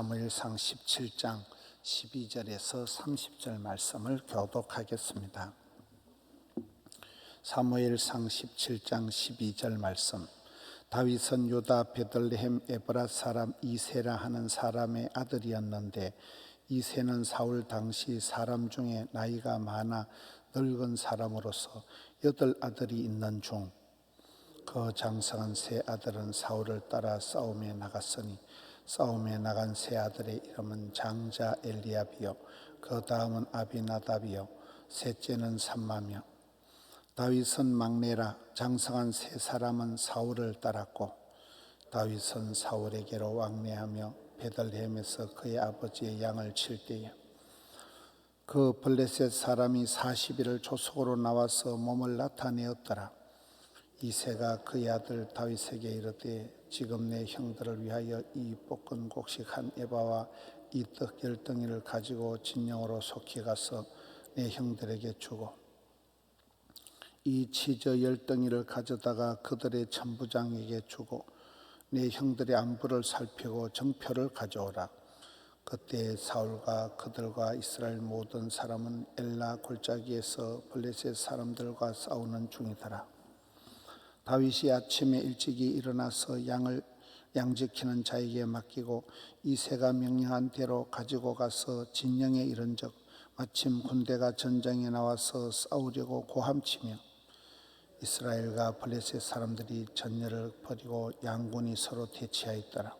사무엘상 17장 12절에서 30절 말씀을 교독하겠습니다. 사무엘상 17장 12절 말씀. 다윗은 유다 베들레헴 에브라 사람 이세라 하는 사람의 아들이었는데, 이세는 사울 당시 사람 중에 나이가 많아 늙은 사람으로서 8 아들이 있는 중 그 장성한 세 아들은 사울을 따라 싸움에 나갔으니, 싸움에 나간 세 아들의 이름은 장자 엘리압이요, 그 다음은 아비나답이요, 셋째는 삼마며. 다윗은 막내라. 장성한 세 사람은 사울을 따랐고, 다윗은 사울에게로 왕래하며 베들레헴에서 그의 아버지의 양을 칠 때에 그 블레셋 사람이 40일을 조속으로 나와서 몸을 나타내었더라. 이새가 그의 아들 다윗에게 이르되, 지금 내 형들을 위하여 이 볶은 곡식 한 에바와 이 떡 10덩이를 가지고 진영으로 속히 가서 내 형들에게 주고, 이 치저 10덩이를 가져다가 그들의 천부장에게 주고, 내 형들의 안부를 살피고 정표를 가져오라. 그때 사울과 그들과 이스라엘 모든 사람은 엘라 골짜기에서 블레셋 사람들과 싸우는 중이더라. 다윗이 아침에 일찍이 일어나서 양 지키는 자에게 맡기고, 이새가 명령한 대로 가지고 가서 진영에 이른적 마침 군대가 전장에 나와서 싸우려고 고함치며, 이스라엘과 블레셋 사람들이 전열을 벌이고 양군이 서로 대치하였더라.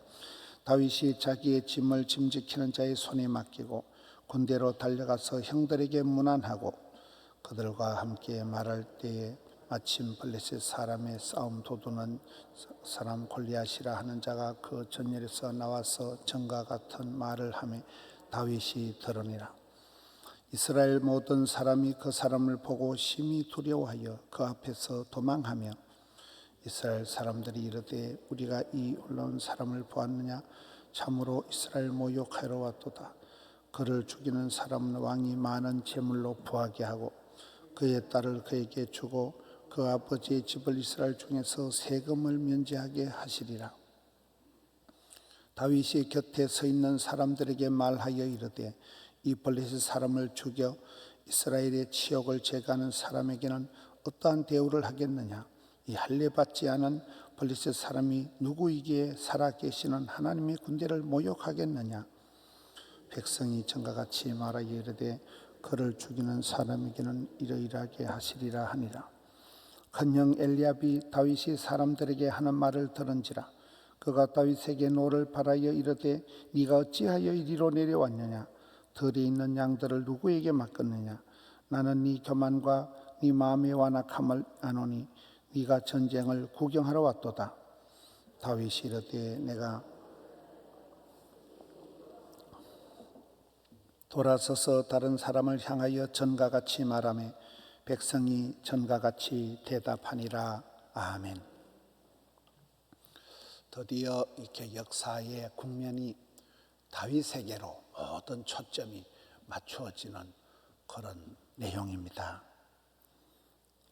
다윗이 자기의 짐을 짐지키는 자의 손에 맡기고 군대로 달려가서 형들에게 문안하고, 그들과 함께 말할 때에 마침 블레셋 사람의 싸움 도두는 사람 골리앗이라 하는 자가 그 전열에서 나와서 전과 같은 말을 하며 다윗이 들으니라. 이스라엘 모든 사람이 그 사람을 보고 심히 두려워하여 그 앞에서 도망하며, 이스라엘 사람들이 이르되, 우리가 이 올라온 사람을 보았느냐? 참으로 이스라엘 모욕하러 왔도다. 그를 죽이는 사람은 왕이 많은 제물로 부하게 하고 그의 딸을 그에게 주고 그 아버지의 집을 이스라엘 중에서 세금을 면제하게 하시리라. 다윗이 곁에 서 있는 사람들에게 말하여 이르되, 이 블레셋 사람을 죽여 이스라엘의 치욕을 제거하는 사람에게는 어떠한 대우를 하겠느냐? 이 할례받지 않은 블레셋 사람이 누구이기에 살아계시는 하나님의 군대를 모욕하겠느냐? 백성이 전과 같이 말하여 이르되, 그를 죽이는 사람에게는 이러이러하게 하시리라 하니라. 큰형 엘리압이 다윗이 사람들에게 하는 말을 들은지라. 그가 다윗에게 노를 바라여 이르되, 네가 어찌하여 이리로 내려왔느냐? 들에 있는 양들을 누구에게 맡겼느냐? 나는 네 교만과 네 마음의 완악함을 아노니 네가 전쟁을 구경하러 왔도다. 다윗이 이르되, 내가 돌아서서 다른 사람을 향하여 전과 같이 말하며 백성이 전과 같이 대답하니라. 아멘. 드디어 이렇게 역사의 국면이 다윗에게로 모든 초점이 맞추어지는 그런 내용입니다.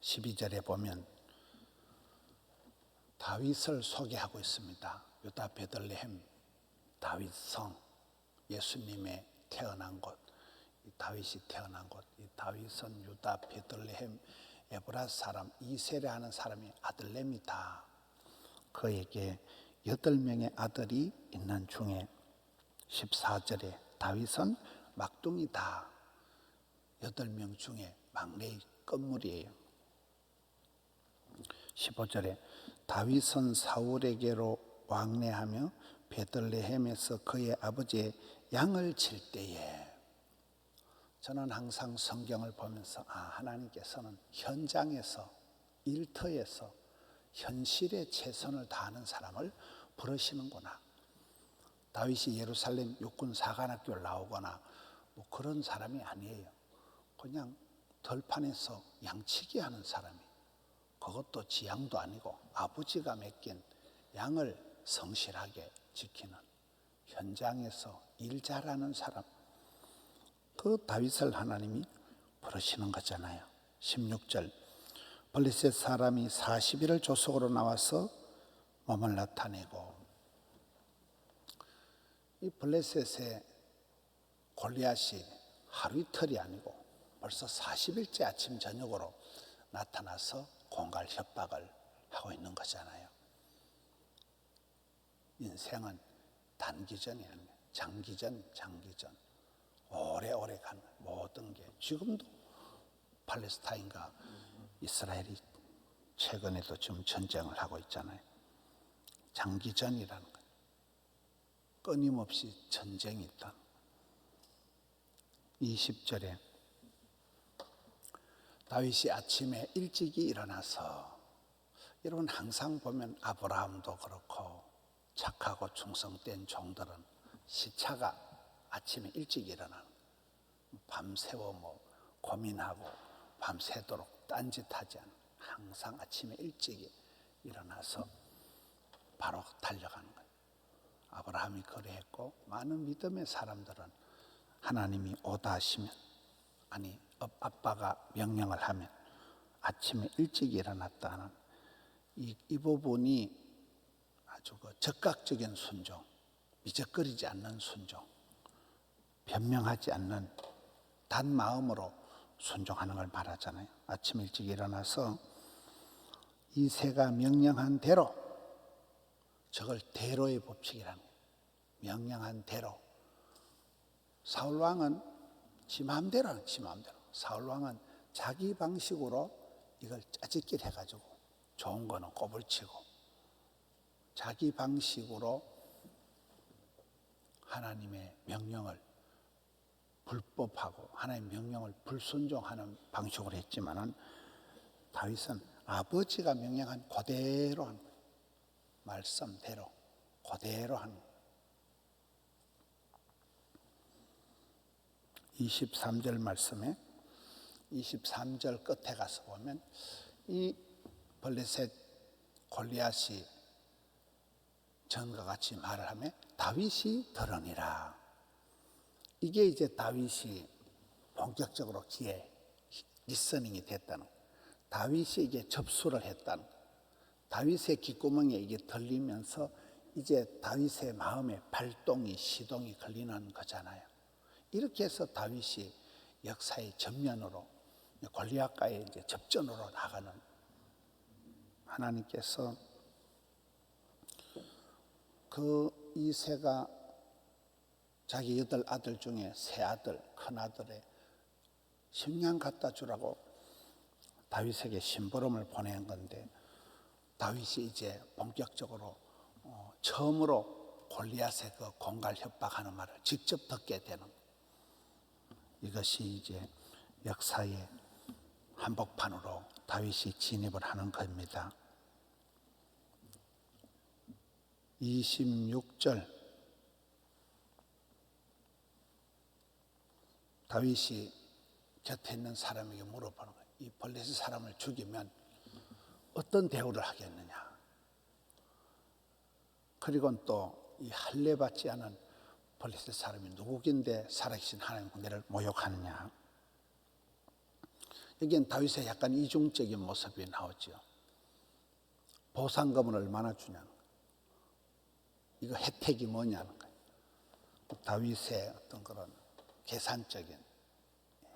12절에 보면 다윗을 소개하고 있습니다. 유다 베들레헴 다윗성, 예수님의 태어난 곳, 다윗이 태어난 곳. 이 다윗은 유다 베들레헴 에브라 사람 이세라 하는 사람의 아들내미다. 그에게 8명의 아들이 있는 중에 14절에 다윗은 막둥이다. 8명 중에 막내의 끝물이에요. 15절에 다윗은 사울에게로 왕래하며 베들레헴에서 그의 아버지의 양을 칠 때에, 저는 항상 성경을 보면서 하나님께서는 현장에서, 일터에서 현실에 최선을 다하는 사람을 부르시는구나. 다윗이 예루살렘 육군 사관학교를 나오거나 뭐 그런 사람이 아니에요. 그냥 들판에서 양치기 하는 사람이, 그것도 지양도 아니고 아버지가 맡긴 양을 성실하게 지키는, 현장에서 일 잘하는 사람, 그 다윗을 하나님이 부르시는 거잖아요. 16절, 블레셋 사람이 40일을 조속으로 나와서 몸을 나타내고, 이 블레셋의 골리앗이 하루 이틀이 아니고 벌써 40일째 아침 저녁으로 나타나서 공갈 협박을 하고 있는 거잖아요. 인생은 단기전이 아니에요. 장기전. 오래오래 가는 모든 게 지금도 팔레스타인과 이스라엘이 최근에도 지금 전쟁을 하고 있잖아요. 장기전이라는 거예요. 끊임없이 전쟁이 있다. 20절에 다윗이 아침에 일찍이 일어나서, 여러분 항상 보면 아브라함도 그렇고 착하고 충성된 종들은 시차가 아침에 일찍 일어나는, 밤새워 고민하고 밤새도록 딴짓하지 않는, 항상 아침에 일찍 일어나서 바로 달려가는 거예요. 아브라함이 그래했고 많은 믿음의 사람들은 하나님이 오다 하시면, 아니 아빠가 명령을 하면 아침에 일찍 일어났다는 이 부분이 아주 적극적인 순종, 미적거리지 않는 순종, 변명하지 않는 단 마음으로 순종하는 걸 말하잖아요. 아침 일찍 일어나서 이새가 명령한 대로, 저걸 대로의 법칙이라는 거예요. 명령한 대로. 사울 왕은 지 마음대로. 사울 왕은 자기 방식으로 이걸 짜집기를 해가지고 좋은 거는 꼬불치고 자기 방식으로 하나님의 명령을 불법하고 하나님의 명령을 불순종하는 방식으로 했지만은, 다윗은 아버지가 명령한 그대로 한 거예요. 말씀대로 그대로 한 거예요. 23절 말씀에 23절 끝에 가서 보면 이 블레셋 골리앗이 전과 같이 말을 하며 다윗이 들으니라. 이게 이제 다윗이 본격적으로 귀에 리서닝이 됐다는 거예요. 다윗이 이게 접수를 했다는 거예요. 다윗의 귓구멍에 이게 들리면서 이제 다윗의 마음에 발동이 시동이 걸리는 거잖아요. 이렇게 해서 다윗이 역사의 전면으로 골리앗과의 이제 접전으로 나가는, 하나님께서 그 이새가 자기 8 아들 중에 세 아들, 큰 아들의 식량 갖다 주라고 다윗에게 심부름을 보낸 건데, 다윗이 이제 본격적으로 처음으로 골리앗의 그 공갈 협박하는 말을 직접 듣게 되는, 이것이 이제 역사의 한복판으로 다윗이 진입을 하는 겁니다. 26절, 다윗이 곁에 있는 사람에게 물어보는 거예요. 이 블레셋 사람을 죽이면 어떤 대우를 하겠느냐. 그리고 또 이 할례 받지 않은 블레셋 사람이 누구긴데 살아계신 하나님 군대를 모욕하느냐. 여기엔 다윗의 약간 이중적인 모습이 나오죠. 보상금을 얼마나 주냐는 거예요. 이거 혜택이 뭐냐는 거예요. 다윗의 어떤 그런 계산적인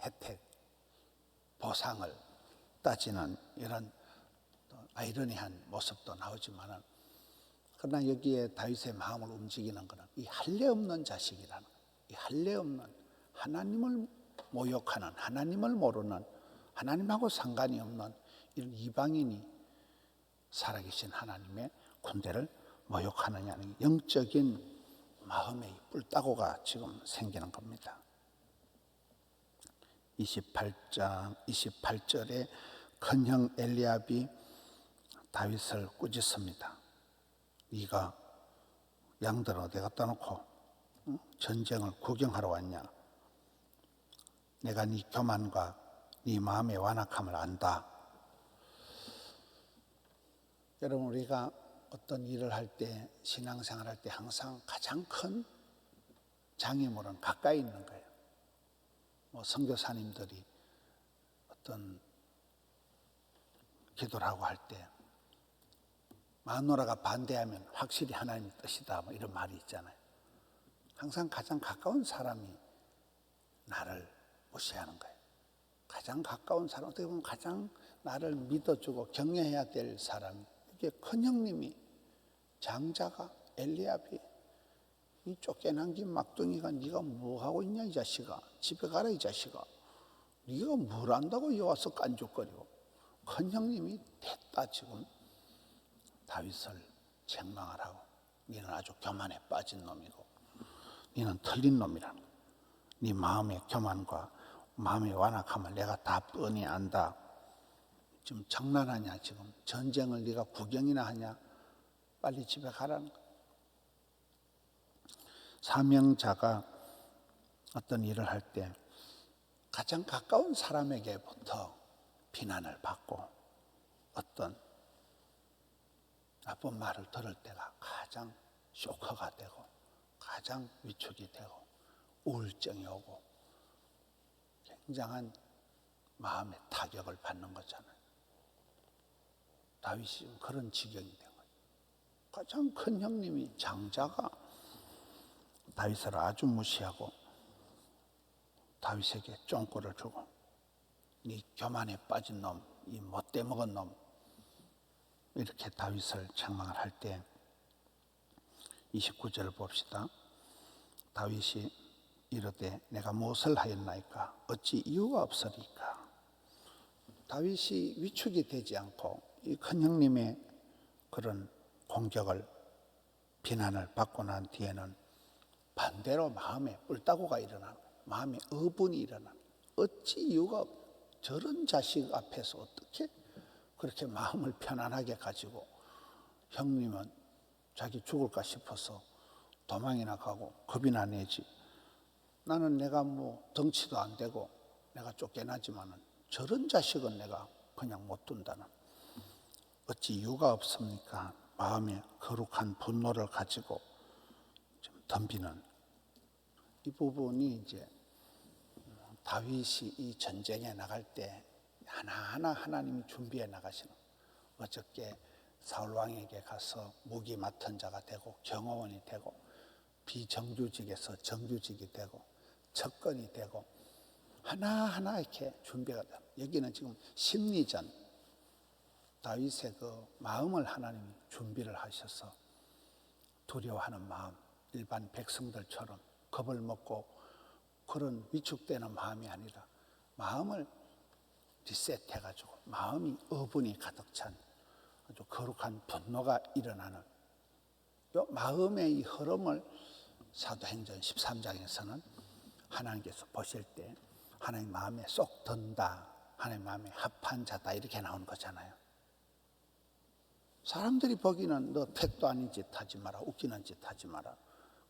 혜택, 보상을 따지는 이런 아이러니한 모습도 나오지만은, 그러나 여기에 다윗의 마음을 움직이는 것은 이 할례 없는 자식이라는 거예요. 이 할례 없는, 하나님을 모욕하는, 하나님을 모르는, 하나님하고 상관이 없는 이런 이방인이 살아계신 하나님의 군대를 모욕하느냐는 영적인 마음의 뿔따구가 지금 생기는 겁니다. 28절에 큰형 엘리압이 다윗을 꾸짖습니다. 네가 양들 어디 갖다 놓고 전쟁을 구경하러 왔냐. 내가 네 교만과 네 마음의 완악함을 안다. 여러분, 우리가 어떤 일을 할 때, 신앙생활 할 때 항상 가장 큰 장애물은 가까이 있는 거예요. 선교사님들이 어떤 기도를 하고 할 때 마누라가 반대하면 확실히 하나님의 뜻이다, 이런 말이 있잖아요. 항상 가장 가까운 사람이 나를 무시하는 거예요. 가장 가까운 사람, 어떻게 보면 가장 나를 믿어주고 격려해야 될 사람, 이게 큰형님이, 장자가, 엘리압이, 이 쫓겨난긴 막둥이가 네가 뭐하고 있냐 이 자식아, 집에 가라 이 자식아, 네가 뭘 안다고 여기 와서 깐죽거리고. 큰형님이 됐다 지금 다윗을 책망을 하고, 너는 아주 교만에 빠진 놈이고 너는 틀린 놈이라는 거야. 네 마음의 교만과 마음의 완악함을 내가 다 뻔히 안다. 지금 장난하냐 지금. 전쟁을 네가 구경이나 하냐. 빨리 집에 가라는 거야. 사명자가 어떤 일을 할 때 가장 가까운 사람에게부터 비난을 받고 어떤 나쁜 말을 들을 때가 가장 쇼크가 되고 가장 위축이 되고 우울증이 오고 굉장한 마음의 타격을 받는 거잖아요. 다윗이 그런 지경이 된 거예요. 가장 큰 형님이, 장자가 다윗을 아주 무시하고 다윗에게 쫑꼬를 주고, 네 교만에 빠진 놈, 이 못돼 먹은 놈, 이렇게 다윗을 책망을 할 때 29절을 봅시다. 다윗이 이르되 내가 무엇을 하였나이까? 어찌 이유가 없으리까? 다윗이 위축이 되지 않고 이 큰형님의 그런 공격을, 비난을 받고 난 뒤에는 반대로 마음에 뿔따구가 일어나는, 마음에 어분이 일어나는, 어찌 이유가 없, 저런 자식 앞에서 어떻게 그렇게 마음을 편안하게 가지고, 형님은 자기 죽을까 싶어서 도망이나 가고 겁이나 내지, 나는 내가 뭐 덩치도 안 되고 내가 쫓겨나지만은 저런 자식은 내가 그냥 못 둔다는, 어찌 이유가 없습니까? 마음에 거룩한 분노를 가지고 좀 덤비는 이 부분이 이제 다윗이 이 전쟁에 나갈 때 하나하나 하나님이 준비해 나가시는, 어저께 사울 왕에게 가서 무기 맡은 자가 되고 경호원이 되고 비정규직에서 정규직이 되고 척건이 되고 하나하나 이렇게 준비가 돼요. 여기는 지금 심리전, 다윗의 그 마음을 하나님이 준비를 하셔서 두려워하는 마음, 일반 백성들처럼 겁을 먹고 그런 위축되는 마음이 아니라 마음을 리셋해가지고 마음이 어분이 가득 찬 아주 거룩한 분노가 일어나는 요 마음의 이 흐름을 사도행전 13장에서는 하나님께서 보실 때 하나님 마음에 쏙 든다, 하나님 마음에 합한 자다, 이렇게 나오는 거잖아요. 사람들이 보기는 너 택도 아닌 짓 하지 마라, 웃기는 짓 하지 마라.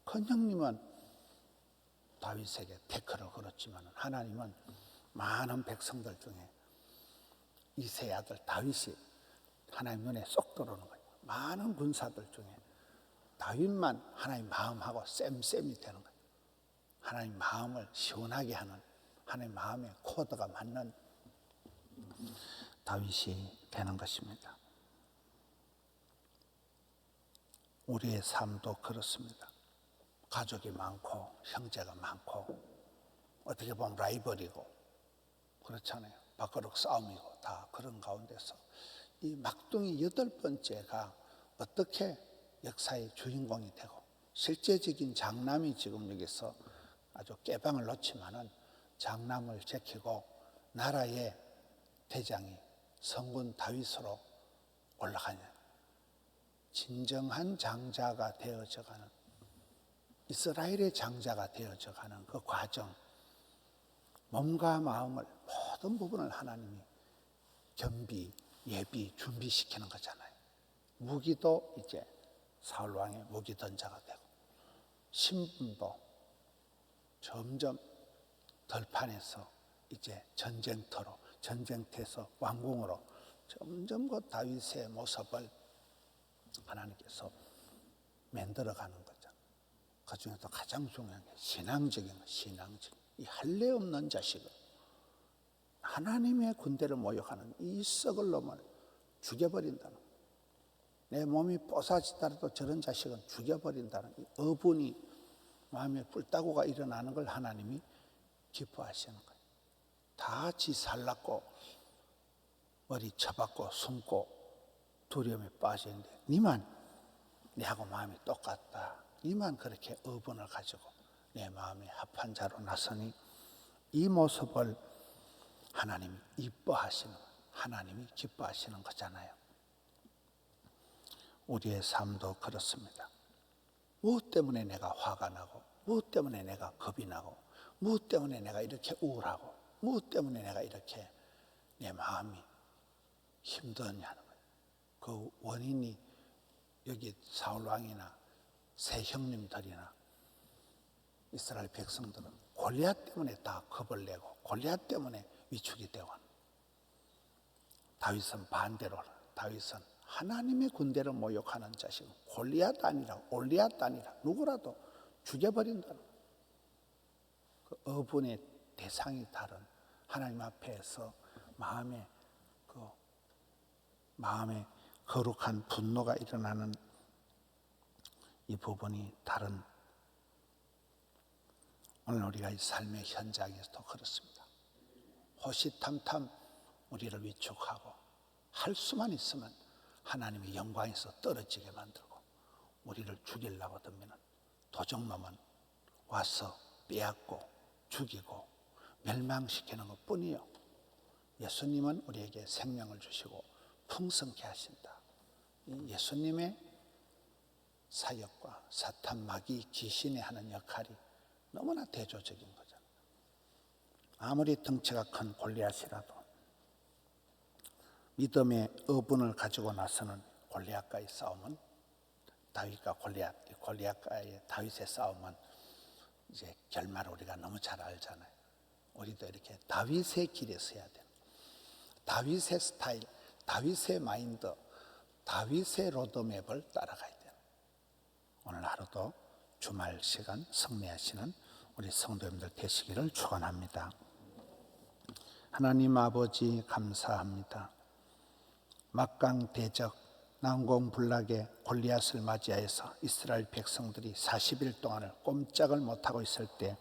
큰 형님은 다윗에게 태클을 걸었지만 하나님은 많은 백성들 중에 이새의 아들 다윗이 하나님 눈에 쏙 들어오는 거예요. 많은 군사들 중에 다윗만 하나님 마음하고 쌤쌤이 되는 거예요. 하나님 마음을 시원하게 하는, 하나님 마음에 코드가 맞는 다윗이 되는 것입니다. 우리의 삶도 그렇습니다. 가족이 많고 형제가 많고 어떻게 보면 라이벌이고 그렇잖아요. 밥그릇 싸움이고 다 그런 가운데서 이 막둥이 8번째가 어떻게 역사의 주인공이 되고, 실제적인 장남이 지금 여기서 아주 깨방을 놓지만은 장남을 지키고 나라의 대장이 성군 다윗으로 올라가냐, 진정한 장자가 되어져가는, 이스라엘의 장자가 되어져가는 그 과정, 몸과 마음을 모든 부분을 하나님이 겸비, 예비, 준비시키는 거잖아요. 무기도 이제 사울 왕의 무기 던자가 되고, 신분도 점점 덜판에서 이제 전쟁터로, 전쟁터에서 왕궁으로 점점 그 다윗의 모습을 하나님께서 만들어가는 거죠. 그 중에서 가장 중요한 게 신앙적인 거, 신앙적. 이 할례 없는 자식을, 하나님의 군대를 모욕하는 이 썩을 놈을 죽여버린다는, 내 몸이 뽀사지더라도 저런 자식은 죽여버린다는 이 어분이 마음에 불따구가 일어나는 걸 하나님이 기뻐하시는 거예요. 다 지 살랐고 머리 쳐박고 숨고 두려움에 빠져있는데 니만 내하고 마음이 똑같다. 니만 그렇게 의분을 가지고 내 마음이 합한 자로 나서니 이 모습을 하나님이 이뻐하시는, 하나님이 기뻐하시는 거잖아요. 우리의 삶도 그렇습니다. 무엇 때문에 내가 화가 나고, 무엇 때문에 내가 겁이 나고, 무엇 때문에 내가 이렇게 우울하고, 무엇 때문에 내가 이렇게 내 마음이 힘드냐는 거예요. 그 원인이 여기 사울왕이나 세 형님들이나 이스라엘 백성들은 골리앗 때문에 다 겁을 내고 골리앗 때문에 위축이 되고, 다윗은 반대로, 다윗은 하나님의 군대를 모욕하는 자식, 골리앗 아니라 올리앗 아니라 누구라도 죽여버린다는 그 어분의 대상이 다른 하나님 앞에서 마음에 거룩한 분노가 일어나는 이 부분이 다른, 오늘 우리가 이 삶의 현장에서도 그렇습니다. 호시탐탐 우리를 위축하고 할 수만 있으면 하나님의 영광에서 떨어지게 만들고 우리를 죽이려고 듭니다. 도적놈은 와서 빼앗고 죽이고 멸망시키는 것뿐이요, 예수님은 우리에게 생명을 주시고 풍성케 하신다. 이 예수님의 사역과 사탄 마귀 귀신이 하는 역할이 너무나 대조적인 거죠. 아무리 덩치가 큰 골리앗이라도 믿음의 어분을 가지고 나서는 골리앗과의 싸움은, 다윗과 골리앗과의 다윗의 싸움은 이제 결말을 우리가 너무 잘 알잖아요. 우리도 이렇게 다윗의 길에 서야 돼요. 다윗의 스타일, 다윗의 마인드, 다윗의 로드맵을 따라가야 돼요. 오늘 하루도 주말 시간 승리하시는 우리 성도님들 되시기를 축원합니다. 하나님 아버지 감사합니다. 막강 대적 난공불락의 골리앗을 맞이하여서 이스라엘 백성들이 40일 동안을 꼼짝을 못하고 있을 때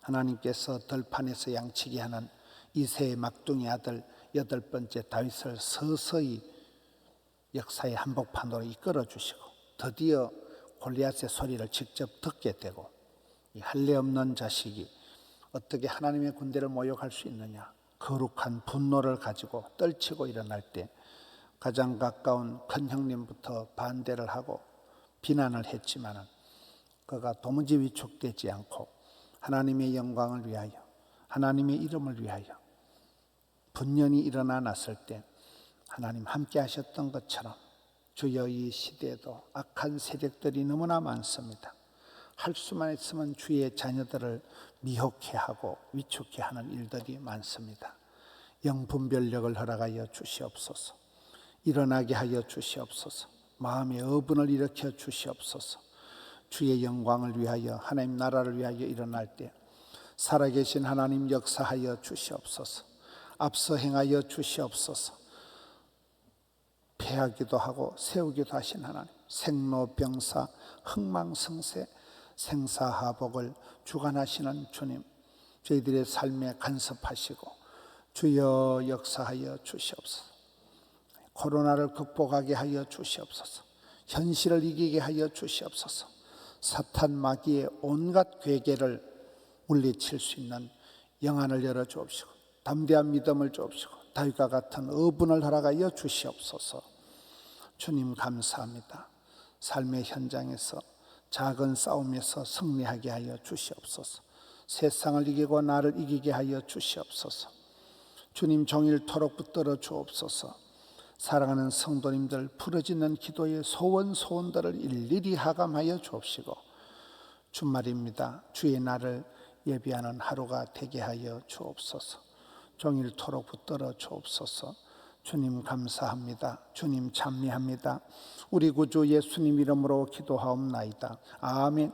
하나님께서 들판에서 양치기 하는 이새의 막둥이 아들 8번째 다윗을 서서히 역사의 한복판으로 이끌어 주시고 드디어 골리앗의 소리를 직접 듣게 되고, 이 할례 없는 자식이 어떻게 하나님의 군대를 모욕할 수 있느냐, 거룩한 분노를 가지고 떨치고 일어날 때 가장 가까운 큰 형님부터 반대를 하고 비난을 했지만은 그가 도무지 위축되지 않고 하나님의 영광을 위하여, 하나님의 이름을 위하여 분연히 일어나 났을 때 하나님 함께 하셨던 것처럼 주여 이 시대에도 악한 세력들이 너무나 많습니다. 할 수만 있으면 주의 자녀들을 미혹해 하고 위축해 하는 일들이 많습니다. 영분별력을 허락하여 주시옵소서. 일어나게 하여 주시옵소서. 마음의 어분을 일으켜 주시옵소서. 주의 영광을 위하여, 하나님 나라를 위하여 일어날 때 살아계신 하나님 역사하여 주시옵소서. 앞서 행하여 주시옵소서. 패하기도 하고 세우기도 하신 하나님, 생로병사 흥망성쇠 생사하복을 주관하시는 주님, 저희들의 삶에 간섭하시고 주여 역사하여 주시옵소서. 코로나를 극복하게 하여 주시옵소서. 현실을 이기게 하여 주시옵소서. 사탄 마귀의 온갖 괴계를 물리칠 수 있는 영안을 열어 주옵시고 담대한 믿음을 주옵시고 다윗과 같은 어분을 허락하여 주시옵소서. 주님 감사합니다. 삶의 현장에서 작은 싸움에서 승리하게 하여 주시옵소서. 세상을 이기고 나를 이기게 하여 주시옵소서. 주님 종일토록 붙들어 주옵소서. 사랑하는 성도님들 부르짖는 기도의 소원들을 일일이 하감하여 주옵시고 주말입니다. 주의 날을 예비하는 하루가 되게 하여 주옵소서. 종일토록 붙들어 주옵소서. 주님 감사합니다. 주님 찬미합니다. 우리 구주 예수님 이름으로 기도하옵나이다. 아멘.